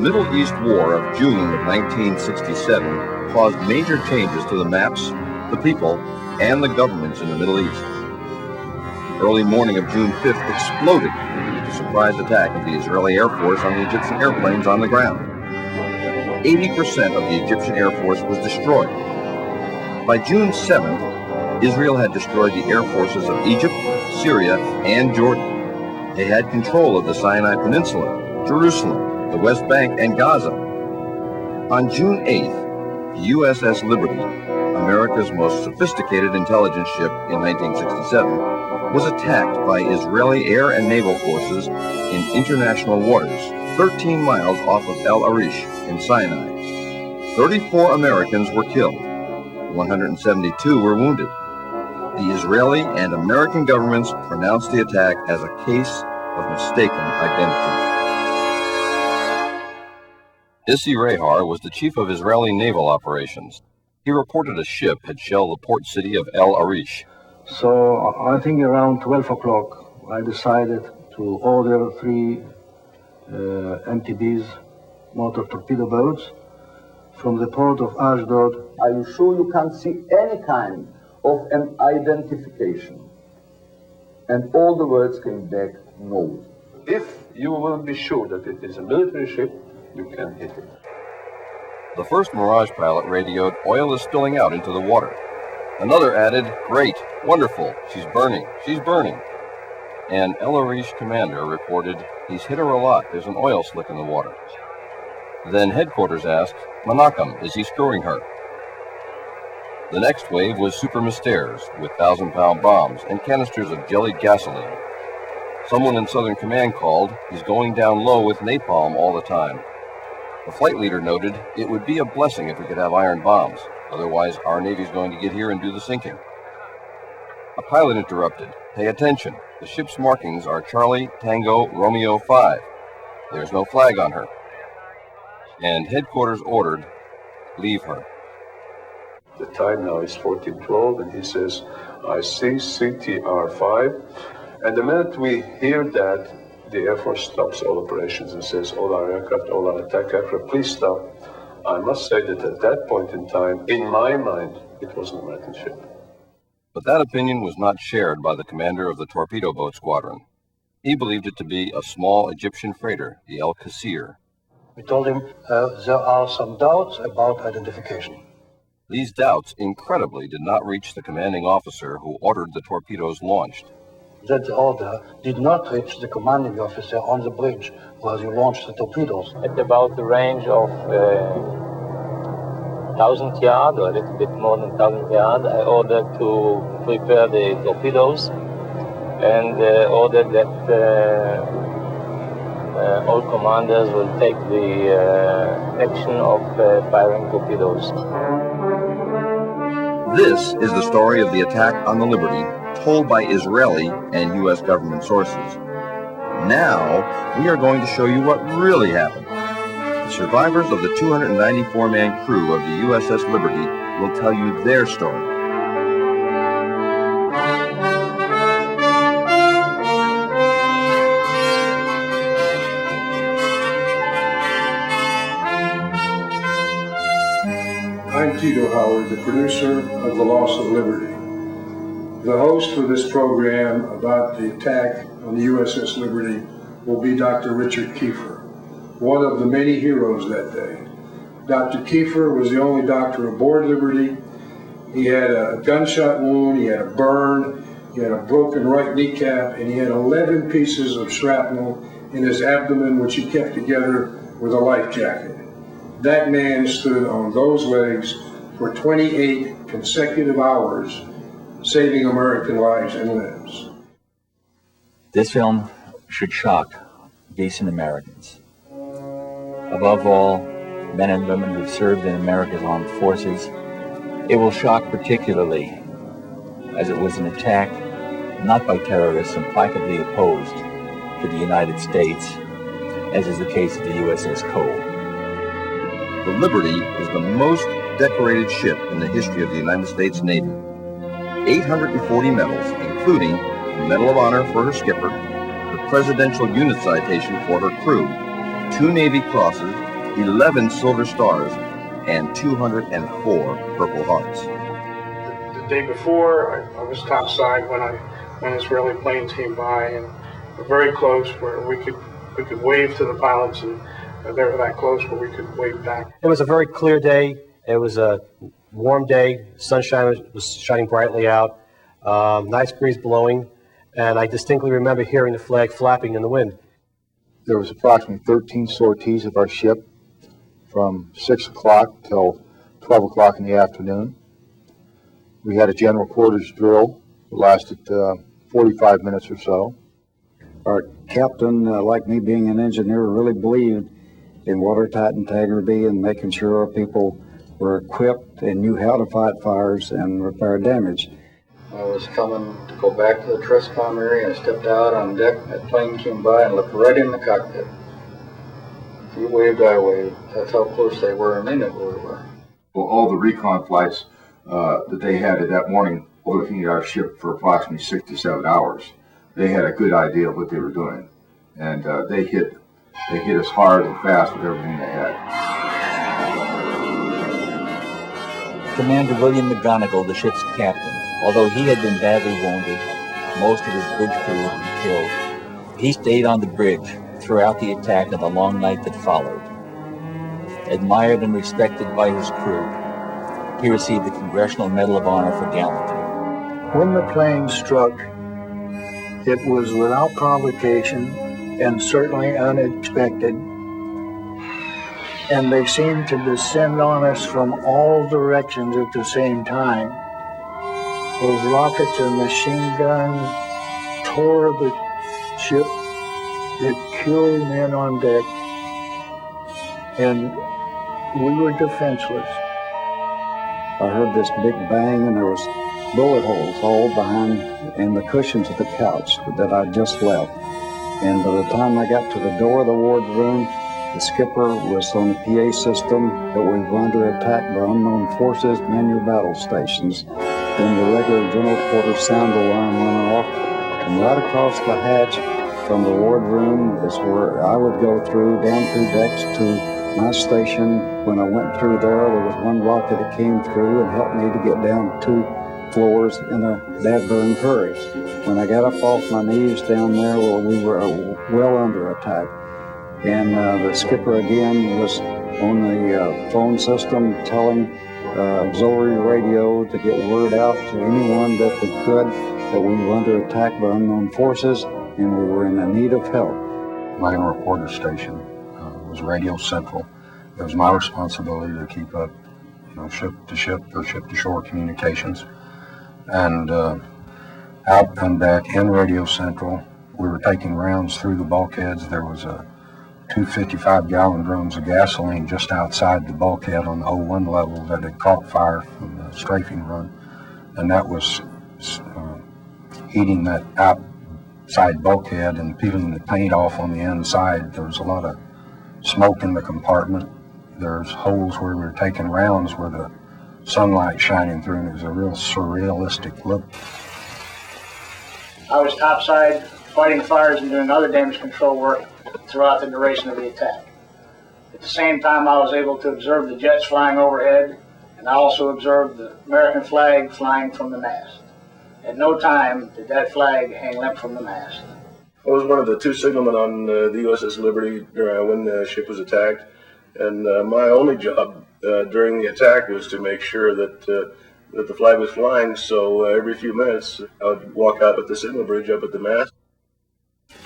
Middle East War of June of 1967 caused major changes to the maps, the people, and the governments in the Middle East. The early morning of June 5th exploded with the surprise attack of the Israeli Air Force on the Egyptian airplanes on the ground. 80% of the Egyptian Air Force was destroyed. By June 7th, Israel had destroyed the air forces of Egypt, Syria, and Jordan. They had control of the Sinai Peninsula, Jerusalem, the West Bank, and Gaza. On June 8th, the USS Liberty, America's most sophisticated intelligence ship in 1967, was attacked by Israeli air and naval forces in international waters, 13 miles off of El Arish in Sinai. 34 Americans were killed. 172 were wounded. The Israeli and American governments pronounced the attack as a case of mistaken identity. Issi Rehar was the chief of Israeli naval operations. He reported a ship had shelled the port city of El Arish. So I think around 12 o'clock, I decided to order 3 MTBs, motor torpedo boats, from the port of Ashdod. Are you sure you can't see any kind of an identification? And all the words came back, no. If you will be sure that it is a military ship, you can hit it. The first Mirage pilot radioed, "Oil is spilling out into the water." Another added, "Great, wonderful, she's burning, she's burning." And El Arish commander reported, "He's hit her a lot, there's an oil slick in the water." Then headquarters asked, "Menachem, is he screwing her?" The next wave was Super Mysteres with 1,000-pound bombs and canisters of jellied gasoline. Someone in Southern Command called, "He's going down low with napalm all the time." The flight leader noted, "It would be a blessing if we could have iron bombs. Otherwise, our Navy's going to get here and do the sinking." A pilot interrupted, "Pay attention. The ship's markings are Charlie Tango Romeo 5. There's no flag on her." And headquarters ordered, "Leave her." The time now is 14:12, and he says, "I see CTR-5." And the minute we hear that, the Air Force stops all operations and says, "All our aircraft, all our attack aircraft, please stop." I must say that at that point in time, in my mind, it was an American ship. But that opinion was not shared by the commander of the torpedo boat squadron. He believed it to be a small Egyptian freighter, the El Qasir. We told him there are some doubts about identification. These doubts, incredibly, did not reach the commanding officer who ordered the torpedoes launched. That order did not reach the commanding officer on the bridge where you launched the torpedoes. At about the range of 1,000 yards, or a little bit more than 1,000 yards, I ordered to prepare the torpedoes and ordered that all commanders will take the action of firing torpedoes. This is the story of the attack on the Liberty, told by Israeli and U.S. government sources. Now, we are going to show you what really happened. The survivors of the 294-man crew of the USS Liberty will tell you their story. I'm Tito Howard, the producer of The Loss of Liberty. The host for this program about the attack on the USS Liberty will be Dr. Richard Kiefer, one of the many heroes that day. Dr. Kiefer was the only doctor aboard Liberty. He had a gunshot wound, he had a burn, he had a broken right kneecap, and he had 11 pieces of shrapnel in his abdomen, which he kept together with a life jacket. That man stood on those legs for 28 consecutive hours, saving American lives and limbs. This film should shock decent Americans. Above all, men and women who've served in America's armed forces. It will shock particularly as it was an attack not by terrorists implacably opposed to the United States, as is the case of the USS Cole. The Liberty is the most decorated ship in the history of the United States Navy. 840 medals, including the Medal of Honor for her skipper, the Presidential Unit Citation for her crew, 2 Navy Crosses, 11 silver stars, and 204 Purple Hearts. The day before, I was topside when Israeli planes came by, and we're very close where we could wave to the pilots, and they were that close where we could wave back. It was a very clear day. It was a warm day. Sunshine was shining brightly out. Nice breeze blowing, and I distinctly remember hearing the flag flapping in the wind. There was approximately 13 sorties of our ship from 6 o'clock till 12 o'clock in the afternoon. We had a general quarters drill that lasted 45 minutes or so. Our captain, like me being an engineer, really believed in watertight integrity and making sure our people were equipped and knew how to fight fires and repair damage. I was coming to go back to the Trescom area. I stepped out on deck. That plane came by and looked right in the cockpit. He waved, I waved. That's how close they were, and they knew where we were. Well, all the recon flights that they had that morning, looking at our ship for approximately 6 to 7 hours, they had a good idea of what they were doing, and they hit us hard and fast with everything they had. Commander William McGonigal, the ship's captain, although he had been badly wounded, most of his bridge crew had been killed. He stayed on the bridge throughout the attack and the long night that followed. Admired and respected by his crew, he received the Congressional Medal of Honor for gallantry. When the plane struck, it was without provocation and certainly unexpected, and they seemed to descend on us from all directions at the same time. Those rockets and machine guns tore the ship. It killed men on deck, and we were defenseless. I heard this big bang, and there was bullet holes all behind in the cushions of the couch that I just left. And by the time I got to the door of the wardroom, the skipper was on the PA system that we were under attack by unknown forces, man your battle stations. Then the regular general quarters sound alarm went off, and right across the hatch from the wardroom is where I would go through, down through decks to my station. When I went through there was one rocket that came through and helped me to get down 2 floors in a dadburn hurry. When I got up off my knees down there, well, we were well under attack. And the skipper again was on the phone system telling auxiliary radio to get word out to anyone that they could that we were under attack by unknown forces and we were in the need of help. My reporter station was Radio Central. It was my responsibility to keep up, ship-to-ship or ship-to-shore communications. And out on deck in Radio Central, we were taking rounds through the bulkheads. There was a 2 55-gallon drums of gasoline just outside the bulkhead on the 01 level that had caught fire from the strafing run, and that was heating that outside bulkhead and peeling the paint off on the inside. There was a lot of smoke in the compartment. There's holes where we were taking rounds where the sunlight shining through, and it was a real surrealistic look. I was topside fighting fires and doing other damage control work throughout the duration of the attack. At the same time, I was able to observe the jets flying overhead, and I also observed the American flag flying from the mast. At no time did that flag hang limp from the mast. I was one of the 2 signalmen on the USS Liberty when the ship was attacked, and my only job during the attack was to make sure that the flag was flying, so every few minutes I would walk out with the signal bridge up at the mast.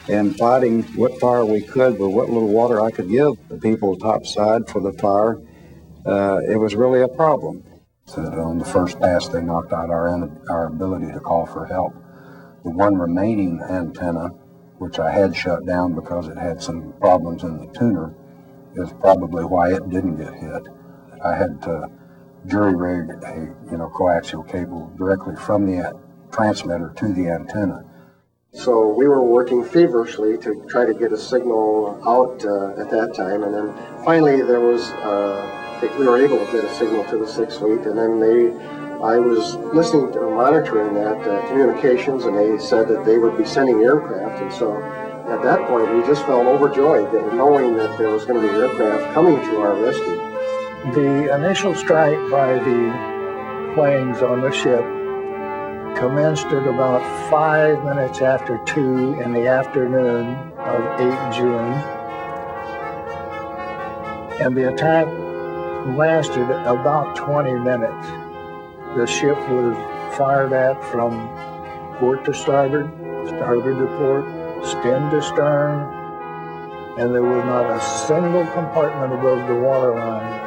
And fighting what fire we could with what little water I could give the people topside for the fire, it was really a problem. So on the first pass, they knocked out our ability to call for help. The one remaining antenna, which I had shut down because it had some problems in the tuner, is probably why it didn't get hit. I had to jury-rig a coaxial cable directly from the transmitter to the antenna. So we were working feverishly to try to get a signal out at that time, and then finally there was we were able to get a signal to the 6th Fleet, and then I was listening to monitoring that communications, and they said that they would be sending aircraft, and so at that point, we just felt overjoyed that knowing that there was going to be aircraft coming to our rescue. The initial strike by the planes on the ship commenced at about 5 minutes after 2 in the afternoon of 8 June. And the attack lasted about 20 minutes. The ship was fired at from port to starboard, starboard to port, stem to stern, and there was not a single compartment above the waterline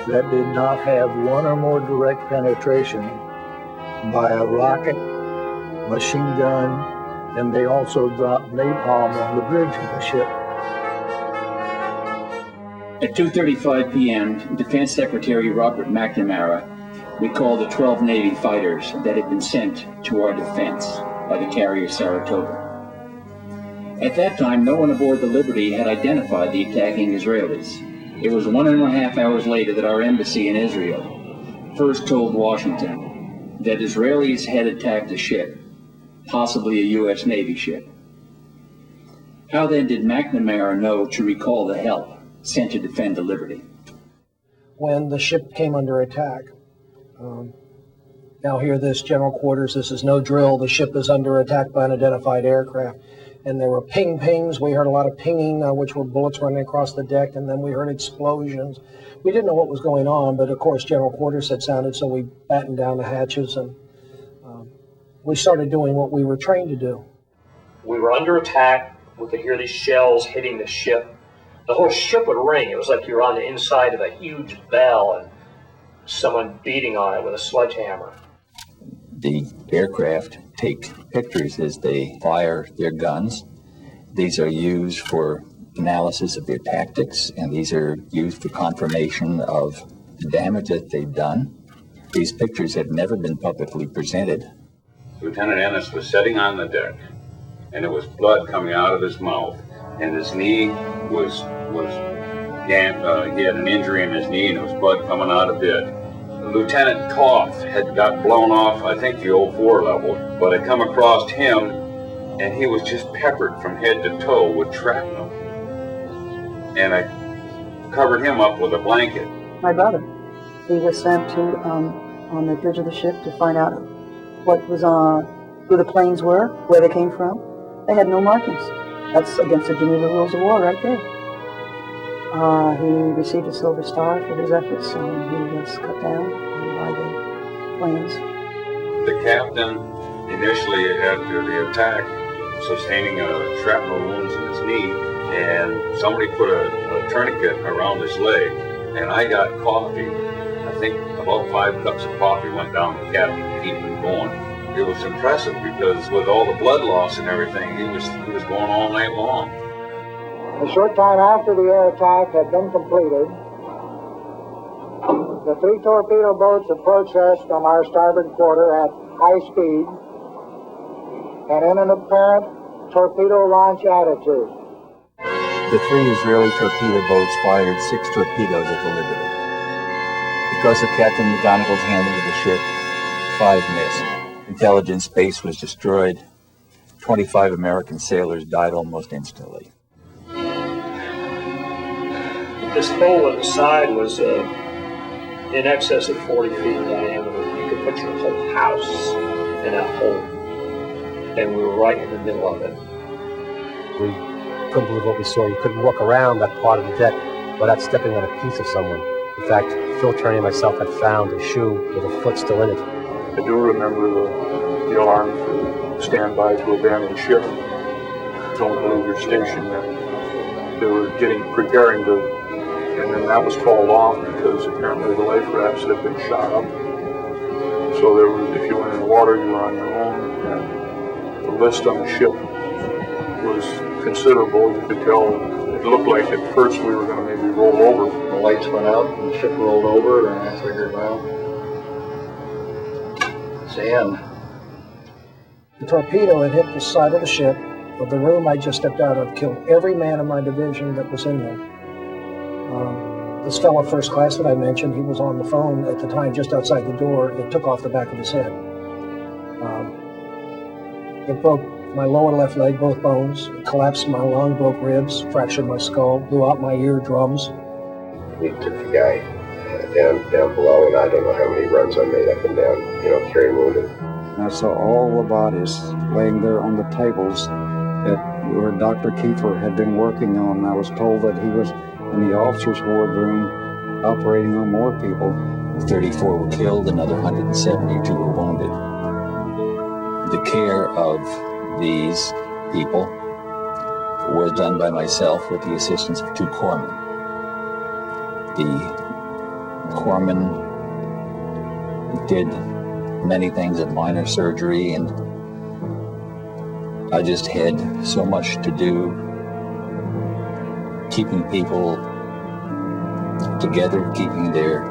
that did not have one or more direct penetration by a rocket, machine gun, and they also dropped napalm on the bridge of the ship. At 2:35 p.m., Defense Secretary Robert McNamara recalled the 12 Navy fighters that had been sent to our defense by the carrier Saratoga. At that time, no one aboard the Liberty had identified the attacking Israelis. It was 1.5 hours later that our embassy in Israel first told Washington that Israelis had attacked a ship, possibly a U.S. Navy ship. How then did McNamara know to recall the help sent to defend the Liberty? When the ship came under attack, now hear this, General Quarters, this is no drill. The ship is under attack by unidentified aircraft. And there were pings. We heard a lot of pinging, which were bullets running across the deck, and then we heard explosions. We didn't know what was going on, but of course General Quarters had sounded, so we battened down the hatches, and we started doing what we were trained to do. We were under attack. We could hear these shells hitting the ship. The whole ship would ring. It was like you were on the inside of a huge bell and someone beating on it with a sledgehammer. The aircraft take pictures as they fire their guns. These are used for analysis of their tactics, and these are used for confirmation of the damage that they've done. These pictures had never been publicly presented. Lieutenant Ennis was sitting on the deck, and it was blood coming out of his mouth, and his knee he had an injury in his knee, and there was blood coming out of it. Lieutenant Toth had got blown off, I think, the 04 level, but I come across him, and he was just peppered from head to toe with shrapnel. And I covered him up with a blanket. My brother, he was sent to on the bridge of the ship to find out what was who the planes were, where they came from. They had no markings. That's against the Geneva Rules of War right there. He received a Silver Star for his efforts, so he was cut down by the planes. The captain, initially after the attack, sustaining shrapnel wounds in his knee, and somebody put a tourniquet around his leg, and I got coffee. I think about 5 cups of coffee went down the captain to keep him going. It was impressive because with all the blood loss and everything, he was going all night long. A short time after the air attack had been completed, the 3 torpedo boats approached us from our starboard quarter at high speed and in an apparent torpedo launch attitude. The 3 Israeli torpedo boats fired 6 torpedoes at the Liberty. Because of Captain McGonagall's handling of the ship, 5 missed. Intelligence base was destroyed. 25 American sailors died almost instantly. This hole in the side was in excess of 40 feet in diameter. You could put your whole house in that hole. And we were right in the middle of it. We couldn't believe what we saw. You couldn't walk around that part of the deck without stepping on a piece of someone. In fact, Phil Turney and myself had found a shoe with a foot still in it. I do remember the alarm for standby to abandon ship. Don't leave your station. They were preparing to, and then that was called off because apparently the life rafts had been shot up. So there was, if you went in the water, you were on your own. And the list on the ship was considerable. You could tell it looked like at first we were going to maybe roll over. The lights went out and the ship rolled over, and I figured, well, it's the end. The torpedo had hit the side of the ship, but the room I just stepped out of killed every man in my division that was in there. This fellow first class that I mentioned, he was on the phone at the time just outside the door. It took off the back of his head. It broke my lower left leg, both bones, collapsed my lung, broke ribs, fractured my skull, blew out my eardrums. We took the guy down below, and I don't know how many runs I made up and down, carrying wounded. And I saw all the bodies laying there on the tables where Dr. Kiefer had been working on. I was told that he was in the officers' wardroom operating on more people. 34 were killed, another 172 were wounded. The care of these people was done by myself with the assistance of 2 corpsmen. The corpsmen did many things of minor surgery, and I just had so much to do, keeping people together, keeping their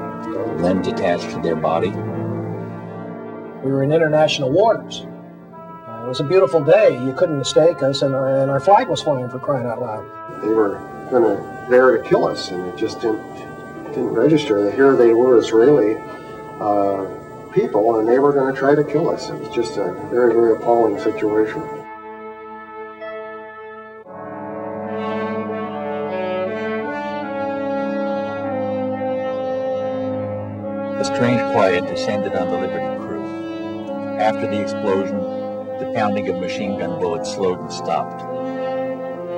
limbs attached to their body. We were in international waters. It was a beautiful day. You couldn't mistake us, and our flag was flying, for crying out loud. They were there to kill us, and it just didn't register that here they were Israeli people, and they were going to try to kill us. It was just a very, very appalling situation. A strange quiet descended on the Liberty crew. After the explosion, the pounding of machine gun bullets slowed and stopped.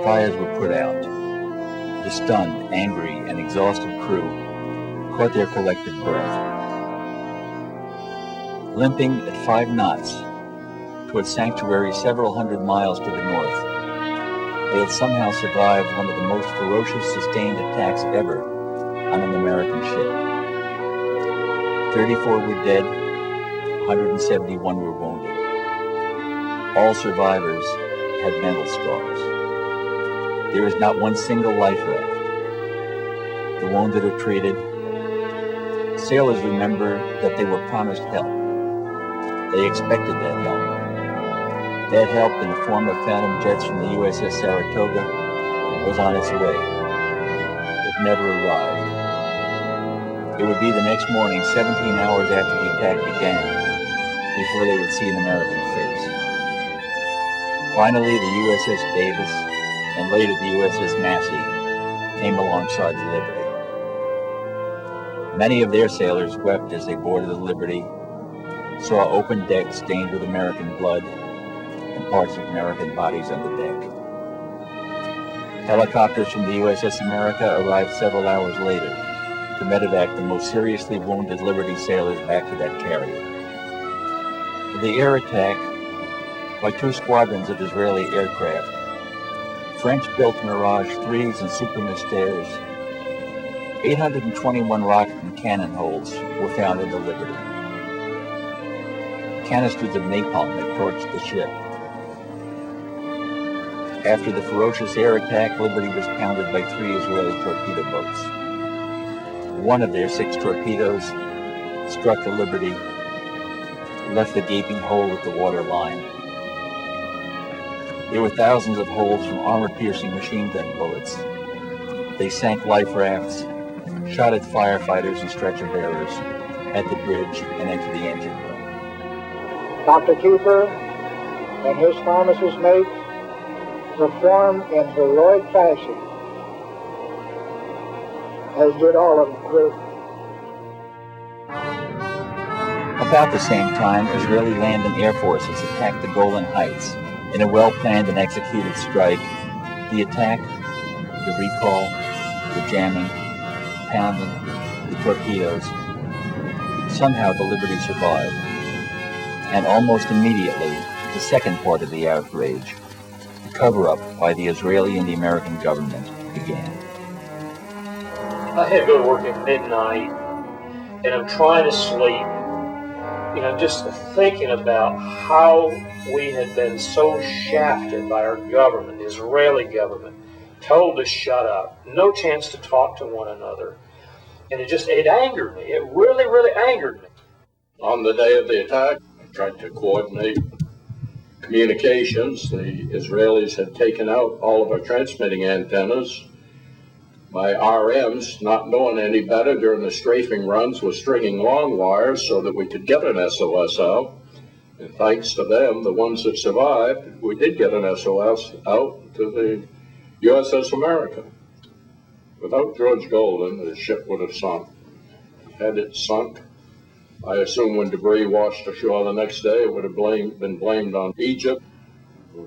Fires were put out. The stunned, angry, and exhausted crew caught their collective breath. Limping at 5 knots toward sanctuary several hundred miles to the north, they had somehow survived one of the most ferocious sustained attacks ever on an American ship. 34 were dead, 171 were wounded. All survivors had mental scars. There is not one single life left. The wounded are treated. Sailors remember that they were promised help. They expected that help. That help, in the form of Phantom jets from the USS Saratoga, was on its way. It never arrived. It would be the next morning, 17 hours after the attack began, before they would see an American face. Finally, the USS Davis, and later the USS Massey, came alongside the Liberty. Many of their sailors wept as they boarded the Liberty, saw open decks stained with American blood, and parts of American bodies on the deck. Helicopters from the USS America arrived several hours later to medevac the most seriously wounded Liberty sailors back to that carrier. The air attack by 2 squadrons of Israeli aircraft, French-built Mirage 3s and Super Mystères, 821 rocket and cannon holes were found in the Liberty. Canisters of napalm had torched the ship. After the ferocious air attack, Liberty was pounded by 3 Israeli torpedo boats. One of their 6 torpedoes struck the Liberty, left a gaping hole at the water line. There were thousands of holes from armor-piercing machine gun bullets. They sank life rafts, shot at firefighters and stretcher bearers, at the bridge, and into the engine room. Dr. Kiefer and his pharmacist mates performed in heroic fashion, as did all of the crew. About the same time, Israeli land and air forces attacked the Golan Heights in a well-planned and executed strike. The attack, the recall, the jamming, pounding, the torpedoes. Somehow the Liberty survived. And almost immediately, the second part of the outrage, the cover-up by the Israeli and the American government, began. I had to go to work at midnight, and I'm trying to sleep, just thinking about how we had been so shafted by our government, the Israeli government, told to shut up, no chance to talk to one another. And it angered me. It really, really angered me. On the day of the attack, I tried to coordinate communications. The Israelis had taken out all of our transmitting antennas. My RMs, not knowing any better during the strafing runs, was stringing long wires so that we could get an SOS out. And thanks to them, the ones that survived, we did get an SOS out to the USS America. Without George Golden, the ship would have sunk. Had it sunk, I assume when debris washed ashore the next day, it would have been blamed on Egypt.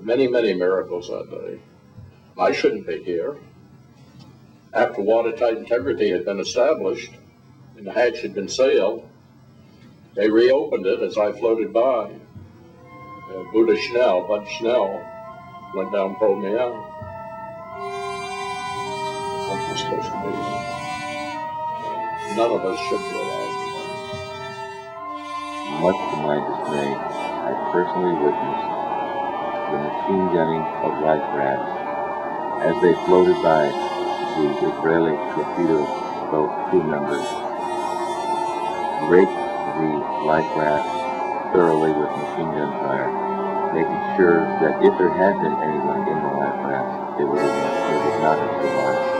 Many, many miracles that day. I shouldn't be here. After watertight integrity had been established and the hatch had been sailed, they reopened it as I floated by. Bud Schnell, went down and pulled me out. What was supposed to be. None of us should be alive. Much to my dismay, I personally witnessed the machine gunning of life rafts as they floated by the Israeli torpedo boat crew members, raked the life raft thoroughly with machine gun fire, making sure that if there had been anyone in the life raft, they would not have survived.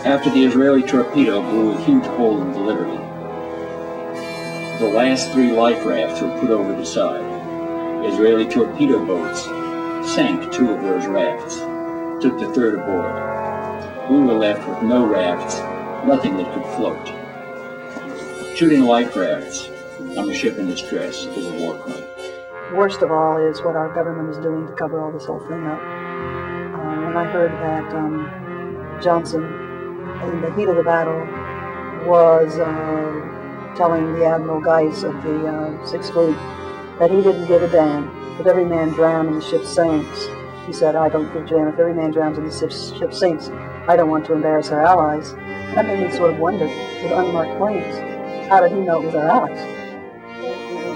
After the Israeli torpedo blew a huge hole in the Liberty, the last 3 life rafts were put over the side. Israeli torpedo boats sank 2 of those rafts, took the 3rd aboard. We were left with no rafts, nothing that could float. Shooting life rafts on a ship in distress is a war crime. Worst of all is what our government is doing to cover all this whole thing up. When I heard that Johnson, in the heat of the battle, was telling the Admiral Geis of the 6th Fleet that he didn't give a damn if every man drowned and the ship sinks. He said, I don't give a damn if every man drowns and the ship sinks. I don't want to embarrass our allies. That made me sort of wonder, with unmarked planes, how did he know it was our allies?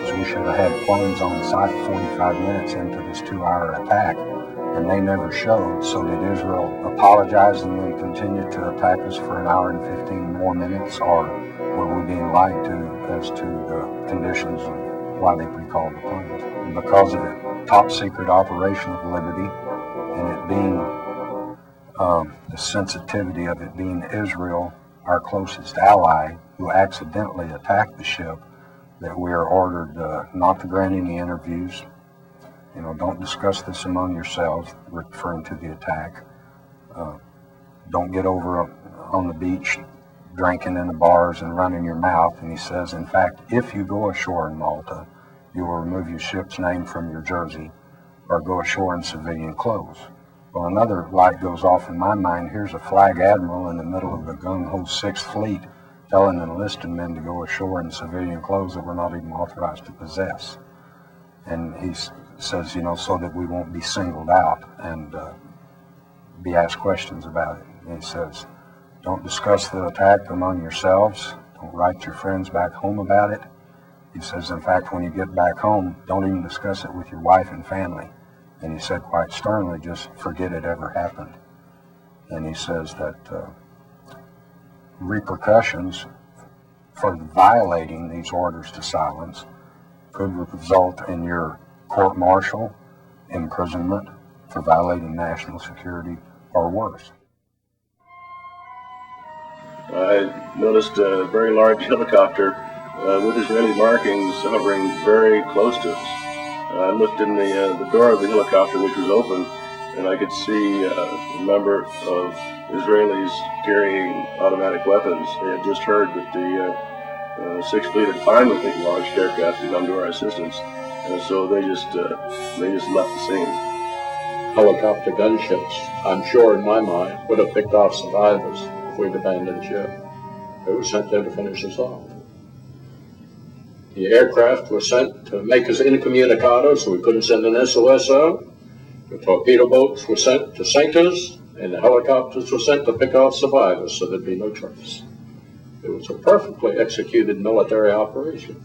So we should have had planes on site 45 minutes into this 2-hour attack, and they never showed. So did Israel apologize and then continue to attack us for an hour and 15 more minutes, or were we being lied to as to the conditions of why they recalled the planes? And because of the top secret operation of Liberty and it being the sensitivity of it being Israel, our closest ally, who accidentally attacked the ship, that we are ordered not to grant any interviews. You know, don't discuss this among yourselves, referring to the attack. Don't get over on the beach drinking in the bars and running your mouth. And he says, in fact, if you go ashore in Malta, you will remove your ship's name from your jersey or go ashore in civilian clothes. Well, another light goes off in my mind. Here's a flag admiral in the middle of the gung-ho 6th Fleet telling enlisted men to go ashore in civilian clothes that we're not even authorized to possess. And he says, you know, so that we won't be singled out and be asked questions about it. And he says, don't discuss the attack among yourselves. Don't write your friends back home about it. He says, in fact, when you get back home, don't even discuss it with your wife and family. And he said quite sternly, just forget it ever happened. And he says that repercussions for violating these orders to silence could result in your court-martial, imprisonment for violating national security, or worse. I noticed a very large helicopter with Israeli markings hovering very close to us. I looked in the door of the helicopter, which was open, and I could see a number of Israelis carrying automatic weapons. They had just heard that the 6th Fleet had finally launched aircraft to come to our assistance, and so they just left the scene. Helicopter gunships, I'm sure in my mind, would have picked off survivors if we'd abandoned ship. They were sent there to finish us off. The aircraft were sent to make us incommunicado so we couldn't send an SOS out. The torpedo boats were sent to sink us, and the helicopters were sent to pick off survivors so there'd be no trace. It was a perfectly executed military operation.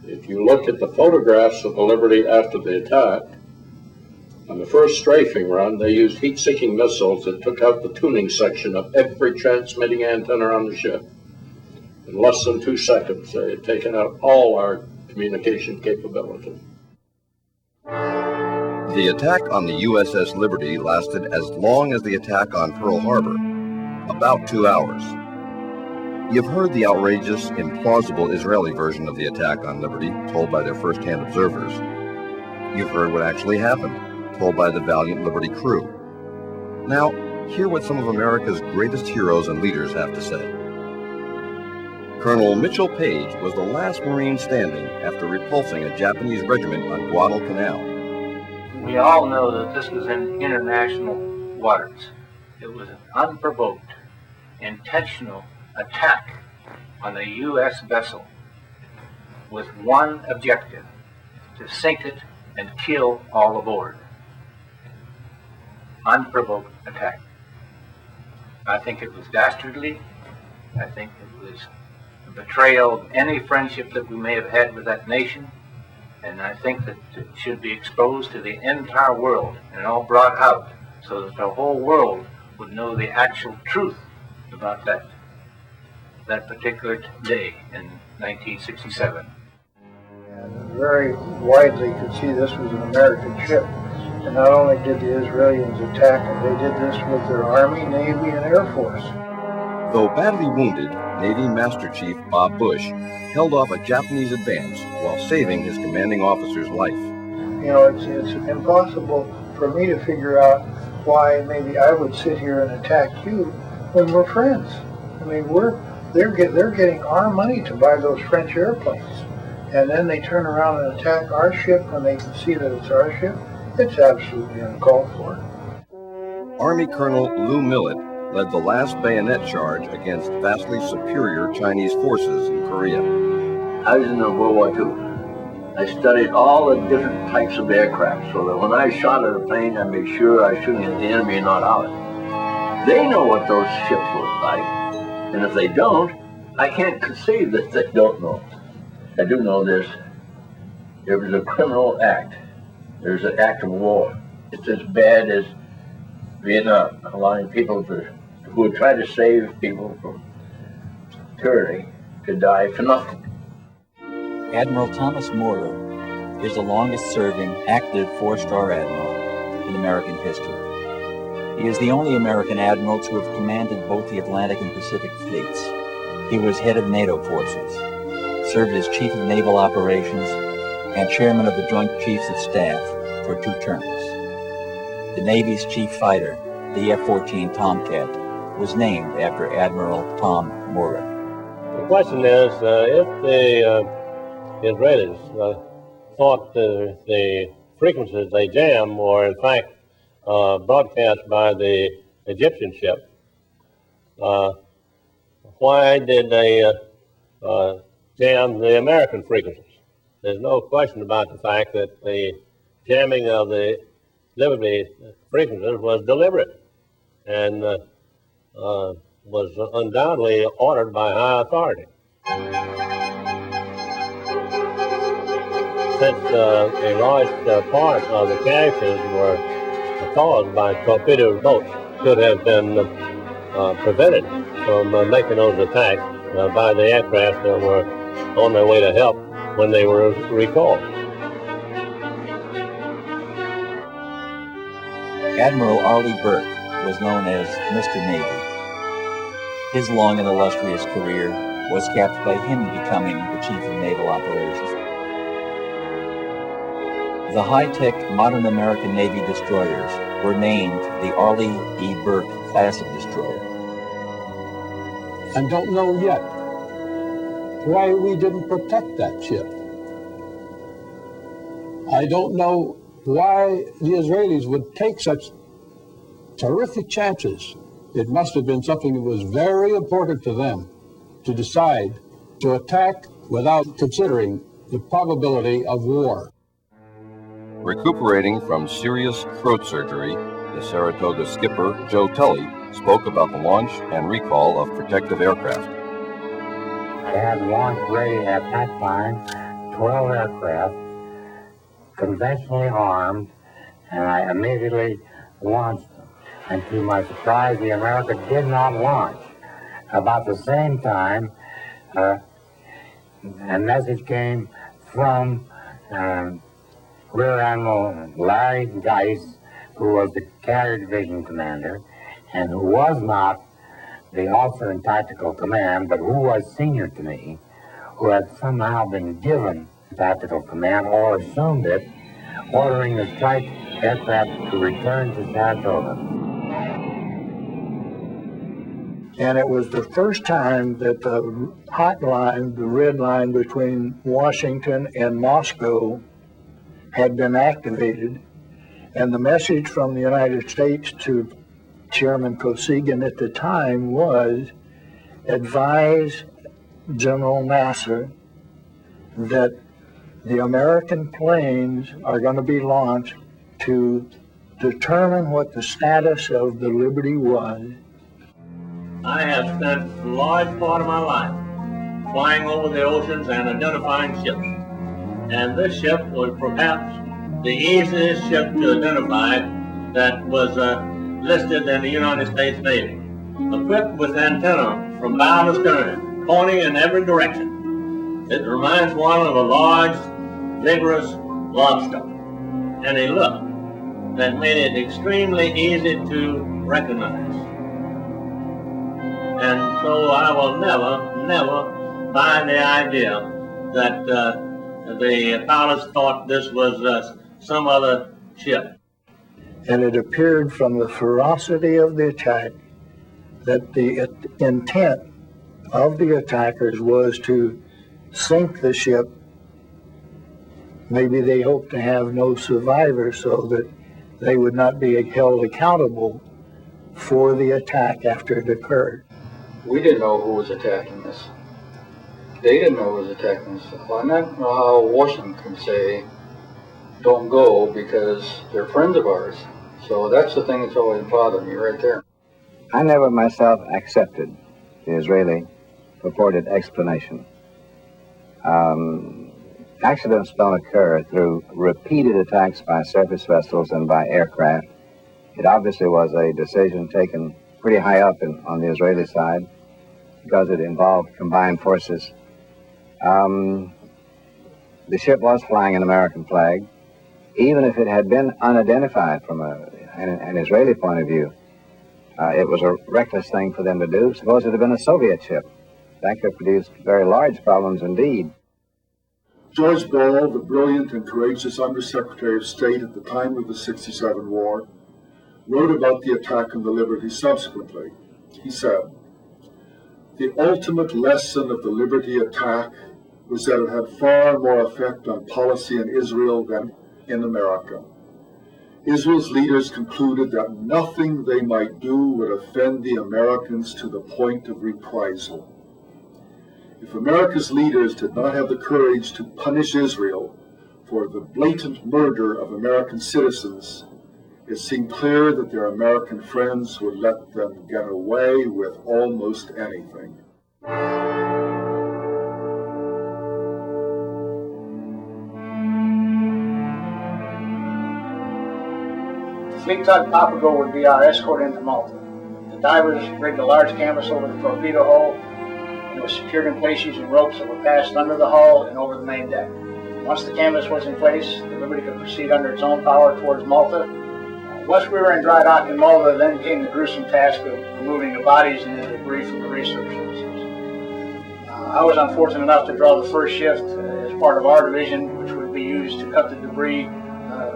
If you look at the photographs of the Liberty after the attack, on the first strafing run, they used heat-seeking missiles that took out the tuning section of every transmitting antenna on the ship. In less than 2 seconds, they had taken out all our communication capability. The attack on the USS Liberty lasted as long as the attack on Pearl Harbor, about 2 hours. You've heard the outrageous, implausible Israeli version of the attack on Liberty, told by their first-hand observers. You've heard what actually happened, told by the valiant Liberty crew. Now, hear what some of America's greatest heroes and leaders have to say. Colonel Mitchell Page was the last Marine standing after repulsing a Japanese regiment on Guadalcanal. We all know that this was in international waters. It was an unprovoked, intentional attack on a U.S. vessel with one objective: to sink it and kill all aboard. Unprovoked attack. I think it was dastardly. I think it was a betrayal of any friendship that we may have had with that nation. And I think that it should be exposed to the entire world and all brought out so that the whole world would know the actual truth about that particular day in 1967. And very widely could see this was an American ship. And not only did the Israelis attack it, they did this with their Army, Navy, and Air Force. Though badly wounded, Navy Master Chief Bob Bush held off a Japanese advance while saving his commanding officer's life. You know, it's impossible for me to figure out why maybe I would sit here and attack you when we're friends. I mean, they're getting our money to buy those French airplanes, and then they turn around and attack our ship when they can see that it's our ship. It's absolutely uncalled for. Army Colonel Lou Millett led the last bayonet charge against vastly superior Chinese forces in Korea. I was in World War II. I studied all the different types of aircraft so that when I shot at a plane, I make sure I shoot at the enemy and not ours. They know what those ships look like, and if they don't, I can't conceive that they don't know. I do know this. There was a criminal act. There's an act of war. It's as bad as Vietnam, allowing people who would try to save people from tyranny to die for nothing. Admiral Thomas Moorer is the longest-serving active four-star admiral in American history. He is the only American admiral to have commanded both the Atlantic and Pacific fleets. He was head of NATO forces, served as chief of naval operations, and chairman of the Joint Chiefs of Staff for 2 terms. The Navy's chief fighter, the F-14 Tomcat, was named after Admiral Tom Moorer. The question is, if the Israelis thought the frequencies they jammed were in fact broadcast by the Egyptian ship, why did they jam the American frequencies? There's no question about the fact that the jamming of the Liberty frequencies was deliberate and was undoubtedly ordered by high authority. Since a large part of the casualties were caused by torpedo boats, could have been prevented from making those attacks by the aircraft that were on their way to help when they were recalled. Admiral Arleigh Burke was known as Mr. Navy. His long and illustrious career was capped by him becoming the Chief of Naval Operations. The high-tech modern American Navy destroyers were named the Arleigh E. Burke class of destroyer. And don't know yet why we didn't protect that ship. I don't know why the Israelis would take such terrific chances. It must have been something that was very important to them to decide to attack without considering the probability of war. Recuperating from serious throat surgery, the Saratoga skipper, Joe Tully, spoke about the launch and recall of protective aircraft. I had launched ready at that time 12 aircraft, conventionally armed, and I immediately launched them. And to my surprise, the America did not launch. About the same time, a message came from Rear Admiral Larry Geis, who was the Carrier Division commander, and who was not the officer in tactical command, but who was senior to me, who had somehow been given tactical command or assumed it, ordering the strike aircraft to return to Saratoga. And it was the first time that the hot line, the red line between Washington and Moscow, had been activated. And the message from the United States to Chairman Kosygin at the time was, advise General Nasser that the American planes are going to be launched to determine what the status of the Liberty was. I have spent a large part of my life flying over the oceans and identifying ships. And this ship was perhaps the easiest ship to identify that was listed in the United States Navy. Equipped with antenna from bow to stern, pointing in every direction. It reminds one of a large, vigorous lobster. And a look that made it extremely easy to recognize. And so I will never buy the idea that the pilots thought this was some other ship. And it appeared from the ferocity of the attack that the intent of the attackers was to sink the ship. Maybe they hoped to have no survivors so that they would not be held accountable for the attack after it occurred. We didn't know who was attacking us. They didn't know who was attacking us. Well, I don't know how Washington can say, don't go, because they're friends of ours. So that's the thing that's always bothered me right there. I never myself accepted the Israeli purported explanation. Accidents don't occur through repeated attacks by surface vessels and by aircraft. It obviously was a decision taken pretty high up on the Israeli side because it involved combined forces. The ship was flying an American flag. Even if it had been unidentified from an Israeli point of view, it was a reckless thing for them to do. Suppose it had been a Soviet ship. That could produce very large problems indeed. George Ball, the brilliant and courageous Undersecretary of State at the time of the '67 war, wrote about the attack on the Liberty subsequently. He said, "The ultimate lesson of the Liberty attack was that it had far more effect on policy in Israel than in America. Israel's leaders concluded that nothing they might do would offend the Americans to the point of reprisal. If America's leaders did not have the courage to punish Israel for the blatant murder of American citizens, it seemed clear that their American friends would let them get away with almost anything." Fleet tug Papago would be our escort into Malta. The divers rigged a large canvas over the torpedo hull, and it was secured in place using ropes that were passed under the hull and over the main deck. Once the canvas was in place, the Liberty could proceed under its own power towards Malta. Once we were in dry dock in Malta, then came the gruesome task of removing the bodies and the debris from the research stations. I was unfortunate enough to draw the first shift as part of our division, which would be used to cut the debris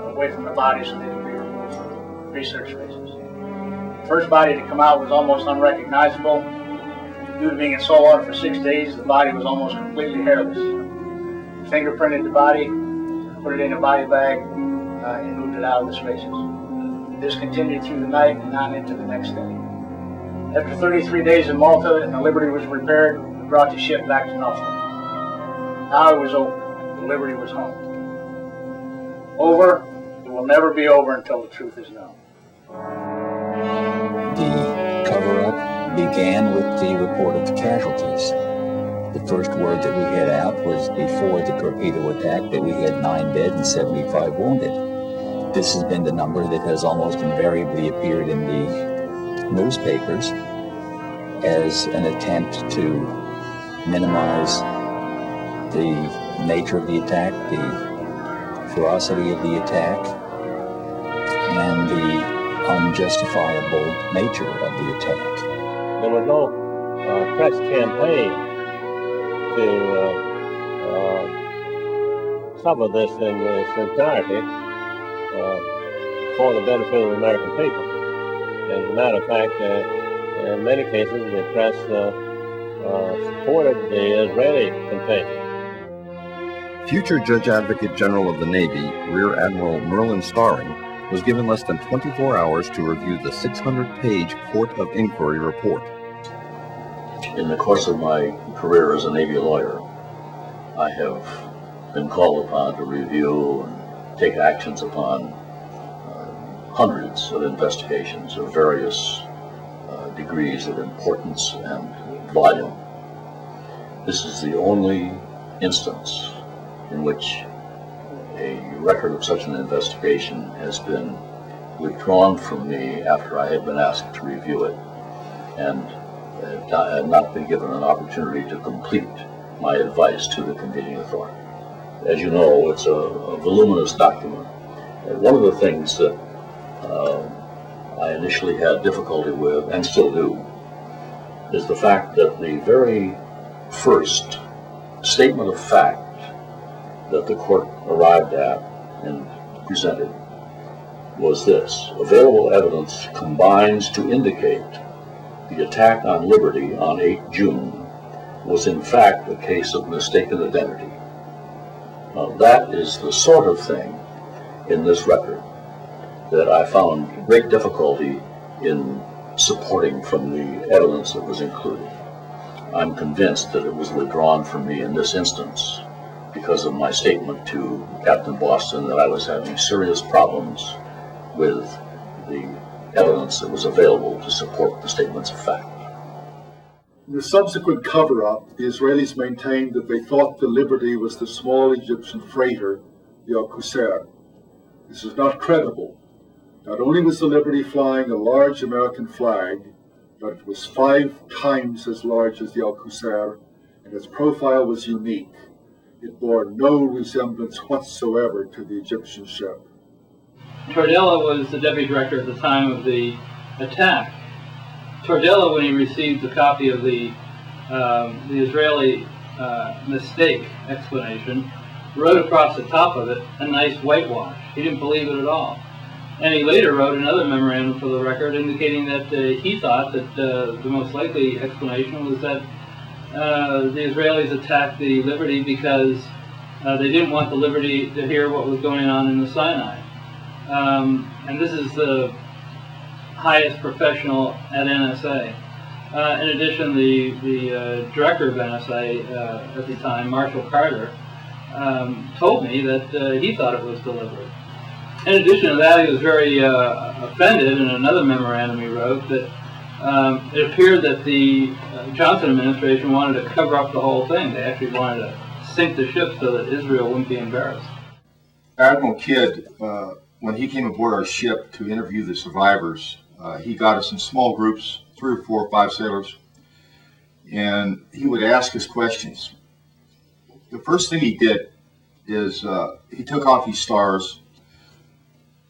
away from the bodies so they could be removed from the research spaces. The first body to come out was almost unrecognizable. Due to being in salt water for 6 days, the body was almost completely hairless. Fingerprinted the body, put it in a body bag, and moved it out of the spaces. This continued through the night and on into the next day. After 33 days in Malta and the Liberty was repaired, we brought the ship back to Norfolk. Now it was over. The Liberty was home. Over. It will never be over until the truth is known. The cover-up began with the report of the casualties. The first word that we had out was before the torpedo attack that we had 9 dead and 75 wounded. This has been the number that has almost invariably appeared in the newspapers as an attempt to minimize the nature of the attack, the ferocity of the attack, and the unjustifiable nature of the attack. there was no press campaign to suffer this in its entirety for the benefit of the American people. As a matter of fact, in many cases, the press supported the Israeli contingent. Future Judge Advocate General of the Navy, Rear Admiral Merlin Starring, was given less than 24 hours to review the 600-page Court of Inquiry report. In the course of my career as a Navy lawyer, I have been called upon to review and take actions upon hundreds of investigations of various degrees of importance and volume. This is the only instance in which a record of such an investigation has been withdrawn from me after I had been asked to review it and had not been given an opportunity to complete my advice to the convening authority. As you know, it's a voluminous document. And one of the things that I initially had difficulty with, and still do, is the fact that the very first statement of fact that the court arrived at and presented was this: available evidence combines to indicate the attack on Liberty on 8 June was in fact a case of mistaken identity. Now, that is the sort of thing in this record that I found great difficulty in supporting from the evidence that was included. I'm convinced that it was withdrawn from me in this instance because of my statement to Captain Boston that I was having serious problems with the evidence that was available to support the statements of fact. In the subsequent cover-up, the Israelis maintained that they thought the Liberty was the small Egyptian freighter, the Al-Qusair. This is not credible. Not only was the Liberty flying a large American flag, but it was 5 times as large as the Al-Qusair, and its profile was unique. It bore no resemblance whatsoever to the Egyptian ship. Tordella was the deputy director at the time of the attack. Tordella, when he received a copy of the Israeli mistake explanation, wrote across the top of it a nice whitewash. He didn't believe it at all. And he later wrote another memorandum for the record indicating that he thought that the most likely explanation was that the Israelis attacked the Liberty because they didn't want the Liberty to hear what was going on in the Sinai. And this is the highest professional at NSA. In addition, the director of NSA at the time, Marshall Carter, told me that he thought it was deliberate. In addition to that, he was very offended in another memorandum he wrote that it appeared that the Johnson administration wanted to cover up the whole thing. They actually wanted to sink the ship so that Israel wouldn't be embarrassed. Admiral Kidd, when he came aboard our ship to interview the survivors, he got us in small groups, 3 or 4 or 5 sailors, and he would ask us questions. The first thing he did is he took off his stars,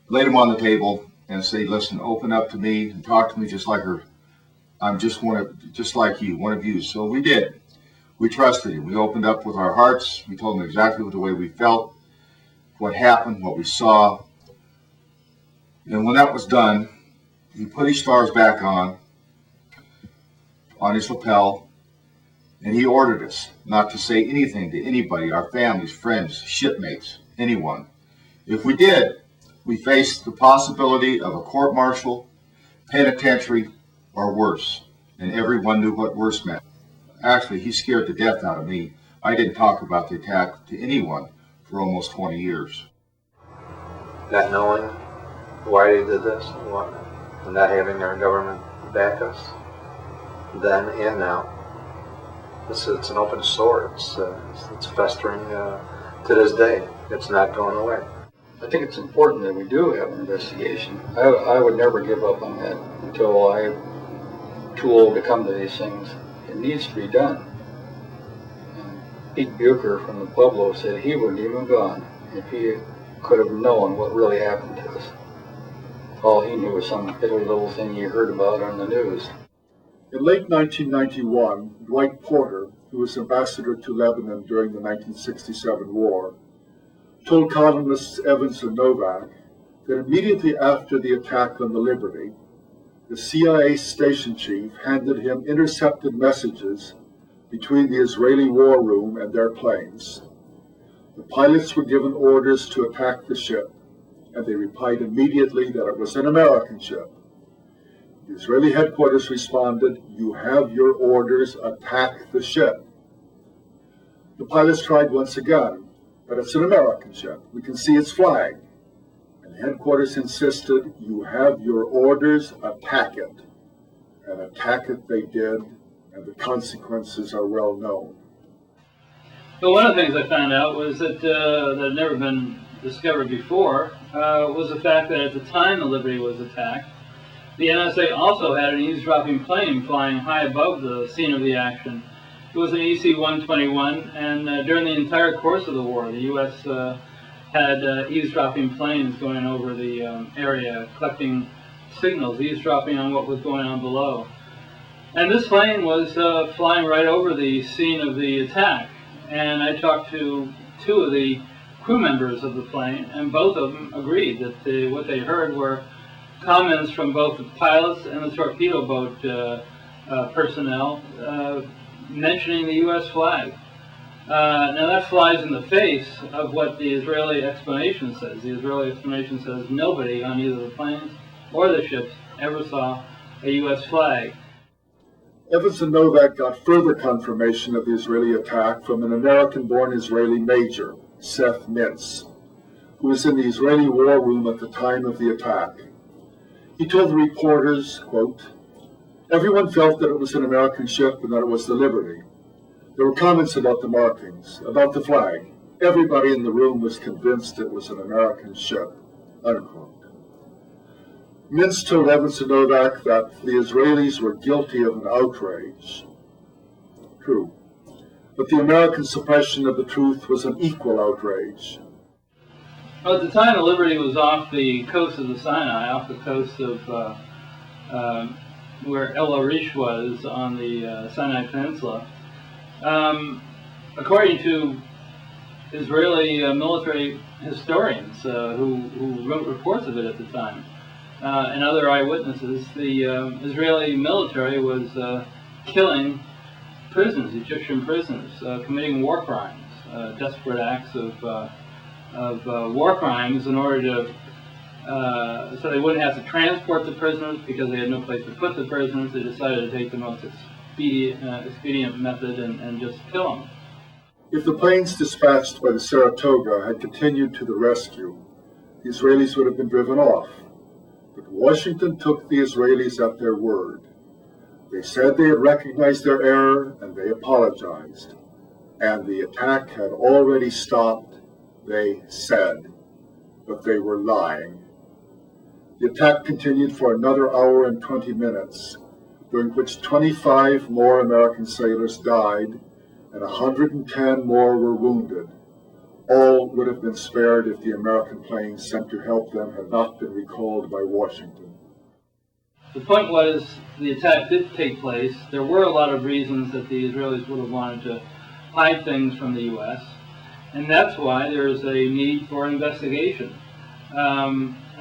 laid them on the table, and said, "Listen, open up to me and talk to me just like her. I'm just like you, one of you." So we did. We trusted him. We opened up with our hearts. We told him exactly the way we felt, what happened, what we saw. And when that was done, he put his stars back on his lapel, and he ordered us not to say anything to anybody, our families, friends, shipmates, anyone. If we did, we faced the possibility of a court-martial, penitentiary, or worse, and everyone knew what worse meant. Actually, he scared the death out of me. I didn't talk about the attack to anyone for almost 20 years. Not knowing why they did this, and not having our government back us, then and now. It's an open sore. It's festering to this day. It's not going away. I think it's important that we do have an investigation. I would never give up on that until I'm too old to come to these things. It needs to be done. Pete Bucher from the Pueblo said he wouldn't even have gone if he could have known what really happened to us. All he knew was some piddly little thing he heard about on the news. In late 1991, Dwight Porter, who was ambassador to Lebanon during the 1967 war, told columnists Evans and Novak that immediately after the attack on the Liberty, the CIA station chief handed him intercepted messages between the Israeli war room and their planes. The pilots were given orders to attack the ship, and they replied immediately that it was an American ship. The Israeli headquarters responded, "You have your orders, attack the ship." The pilots tried once again, "But it's an American ship. We can see its flag." And headquarters insisted, "You have your orders, attack it." And attack it they did, and the consequences are well known. But one of the things I found out was that that had never been discovered before was the fact that at the time the Liberty was attacked, the NSA also had an eavesdropping plane flying high above the scene of the action. It was an EC-121, and during the entire course of the war, the U.S. had eavesdropping planes going over the area, collecting signals, eavesdropping on what was going on below. And this plane was flying right over the scene of the attack. And I talked to two of the crew members of the plane, and both of them agreed that what they heard were comments from both the pilots and the torpedo boat personnel mentioning the U.S. flag. Now that flies in the face of what the Israeli explanation says. The Israeli explanation says nobody on either the planes or the ships ever saw a U.S. flag. Evans and Novak got further confirmation of the Israeli attack from an American-born Israeli major, Seth Mintz, who was in the Israeli war room at the time of the attack. He told the reporters, quote, "Everyone felt that it was an American ship and that it was the Liberty. There were comments about the markings, about the flag. Everybody in the room was convinced it was an American ship," unquote. Mintz told Evans and Novak that the Israelis were guilty of an outrage. True. But the American suppression of the truth was an equal outrage. Well, at the time, the Liberty was off the coast of the Sinai, off the coast of where El Arish was on the Sinai Peninsula. According to Israeli military historians who wrote reports of it at the time, and other eyewitnesses, the Israeli military was killing prisoners, Egyptian prisoners, committing war crimes, desperate acts of war crimes in order to, so they wouldn't have to transport the prisoners because they had no place to put the prisoners. They decided to take the most expedient method and just kill them. If the planes dispatched by the Saratoga had continued to the rescue, the Israelis would have been driven off. But Washington took the Israelis at their word. They said they had recognized their error and they apologized. And the attack had already stopped, they said, but they were lying. The attack continued for another hour and 20 minutes, during which 25 more American sailors died and 110 more were wounded. All would have been spared if the American planes sent to help them had not been recalled by Washington. The point was, the attack did take place. There were a lot of reasons that the Israelis would have wanted to hide things from the U.S., and that's why there is a need for investigation. I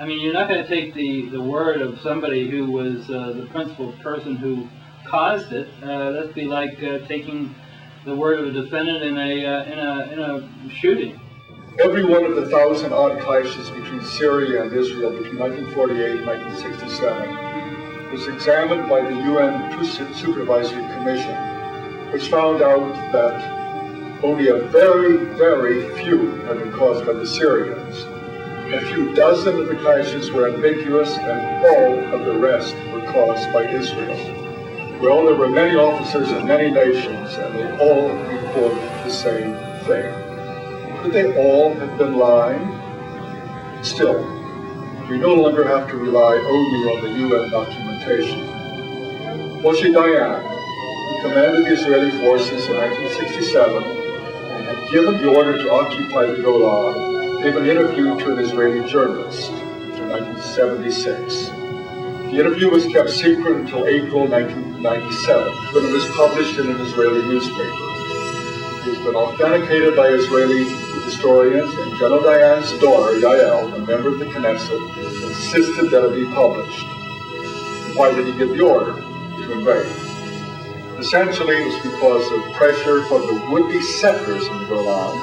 mean, you're not going to take the word of somebody who was the principal person who caused it. That'd be like taking the word of a defendant in a shooting. Every one of the 1,000-odd clashes between Syria and Israel between 1948 and 1967 was examined by the UN Truth Supervisory Commission, which found out that only a very, very few had been caused by the Syrians. A few dozen of the clashes were ambiguous, and all of the rest were caused by Israel. Well, there were many officers in many nations, and they all reported the same thing. Could they all have been lying? Still, we no longer have to rely only on the UN documentation. Moshe Dayan, who commanded the Israeli forces in 1967 and had given the order to occupy the Golan, gave an interview to an Israeli journalist in 1976. The interview was kept secret until April 1997, when it was published in an Israeli newspaper. It has been authenticated by Israeli historians, and General Dayan's daughter, Yael, a member of the Knesset, insisted that it be published. Why did he give the order to invade? Essentially, it was because of pressure from the would-be settlers in the Golan,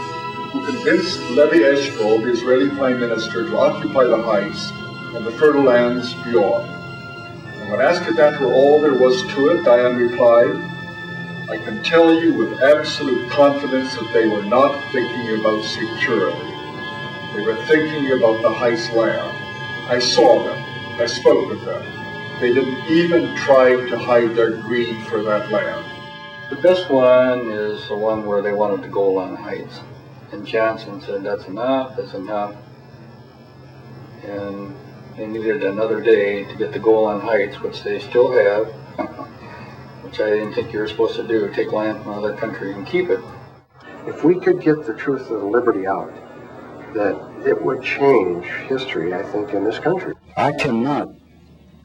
who convinced Levi Eshkol, the Israeli Prime Minister, to occupy the heights and the fertile lands beyond. And when asked if that were all there was to it, Dayan replied, "I can tell you with absolute confidence that they were not thinking about security. They were thinking about the heights land. I saw them. I spoke with them. They didn't even try to hide their greed for that land." The best one is the one where they wanted to go on Heights. And Johnson said, that's enough. And they needed another day to get the Golan Heights, which they still have, which I didn't think you were supposed to do, take land from another country and keep it. If we could get the truth of the liberty out, that it would change history, I think, in this country. I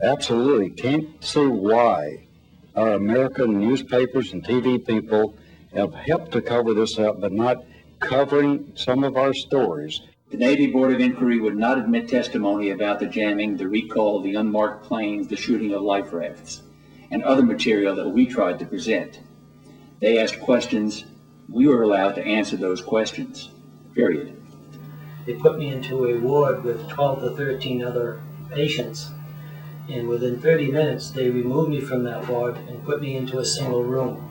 absolutely can't see why our American newspapers and TV people have helped to cover this up, but not covering some of our stories. The Navy Board of Inquiry would not admit testimony about the jamming, the recall of the unmarked planes, the shooting of life rafts, and other material that we tried to present. They asked questions. We were allowed to answer those questions, period. They put me into a ward with 12 to 13 other patients, and within 30 minutes they removed me from that ward and put me into a single room.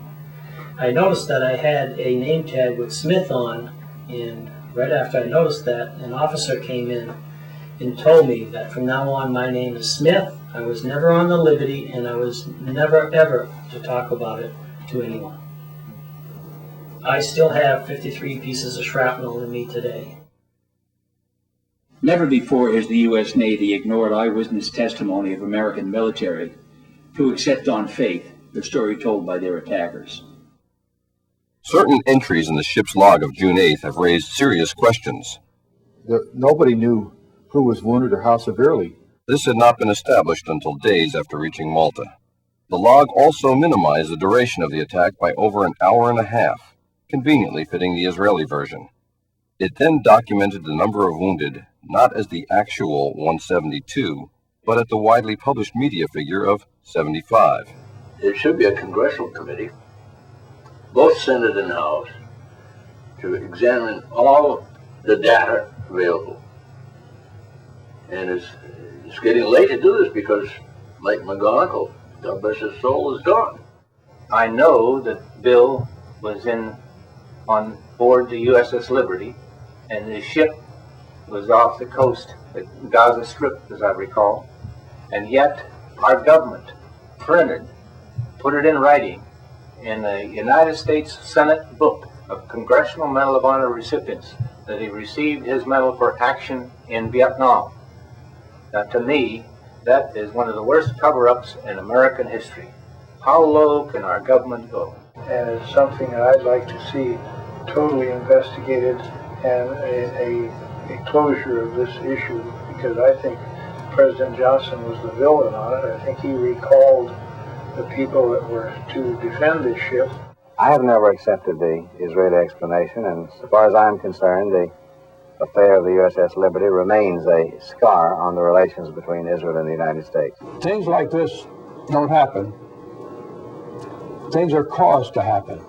I noticed that I had a name tag with Smith on, and right after I noticed that, an officer came in and told me that from now on my name is Smith. I was never on the Liberty, and I was never ever to talk about it to anyone. I still have 53 pieces of shrapnel in me today. Never before has the U.S. Navy ignored eyewitness testimony of American military to accept on faith the story told by their attackers. Certain entries in the ship's log of June 8th have raised serious questions. Nobody knew who was wounded or how severely. This had not been established until days after reaching Malta. The log also minimized the duration of the attack by over an hour and a half, conveniently fitting the Israeli version. It then documented the number of wounded, not as the actual 172, but at the widely published media figure of 75. There should be a congressional committee, both Senate and House, to examine all the data available. And it's getting late to do this because Mike McGonigal, God bless his soul, is gone. I know that Bill was on board the USS Liberty, and the ship was off the coast, the Gaza Strip, as I recall, and yet our government put it in writing in the United States Senate book of Congressional Medal of Honor recipients that he received his medal for action in Vietnam. Now, to me, that is one of the worst cover-ups in American history. How low can our government go? And it's something that I'd like to see totally investigated and a closure of this issue, because I think President Johnson was the villain on it. I think he recalled the people that were to defend this ship. I have never accepted the Israeli explanation, and as far as I'm concerned, the affair of the USS Liberty remains a scar on the relations between Israel and the United States. Things like this don't happen. Things are caused to happen.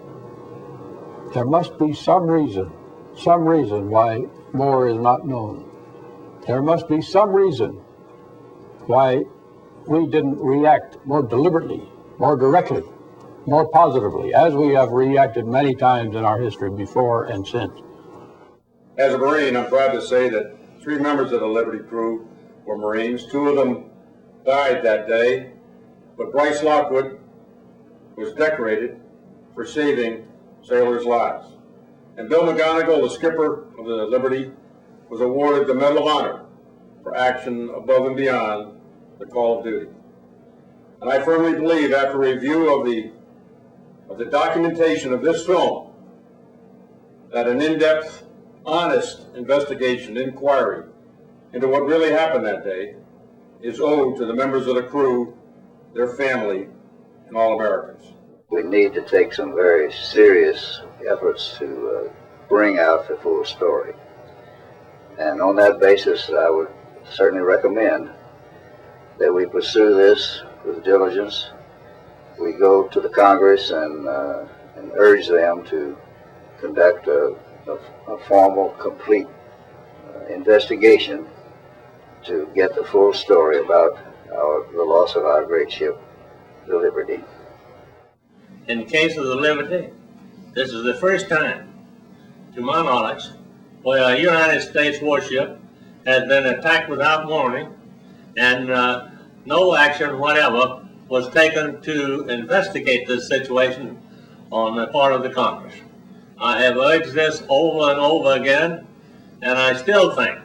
There must be some reason why more is not known. There must be some reason why we didn't react more deliberately, more directly, more positively, as we have reacted many times in our history before and since. As a Marine, I'm proud to say that 3 members of the Liberty crew were Marines. 2 of them died that day, but Bryce Lockwood was decorated for saving sailors' lives. And Bill McGonigal, the skipper of the Liberty, was awarded the Medal of Honor for action above and beyond the call of duty. And I firmly believe, after review of the documentation of this film, that an in-depth, honest investigation, inquiry into what really happened that day is owed to the members of the crew, their family, and all Americans. We need to take some very serious efforts to bring out the full story. And on that basis, I would certainly recommend that we pursue this with diligence. We go to the Congress and urge them to conduct a formal, complete investigation to get the full story about the loss of our great ship, the Liberty. In the case of the Liberty, this is the first time, to my knowledge, where a United States warship has been attacked without warning, and no action whatever was taken to investigate this situation on the part of the Congress. I have urged this over and over again, and I still think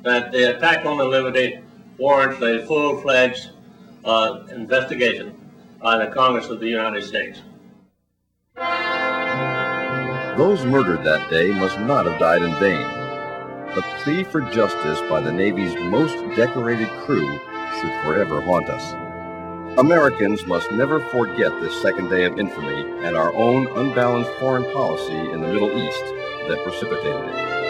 that the attack on the Liberty warrants a full-fledged investigation by the Congress of the United States. Those murdered that day must not have died in vain. The plea for justice by the Navy's most decorated crew should forever haunt us. Americans must never forget this second day of infamy and our own unbalanced foreign policy in the Middle East that precipitated it.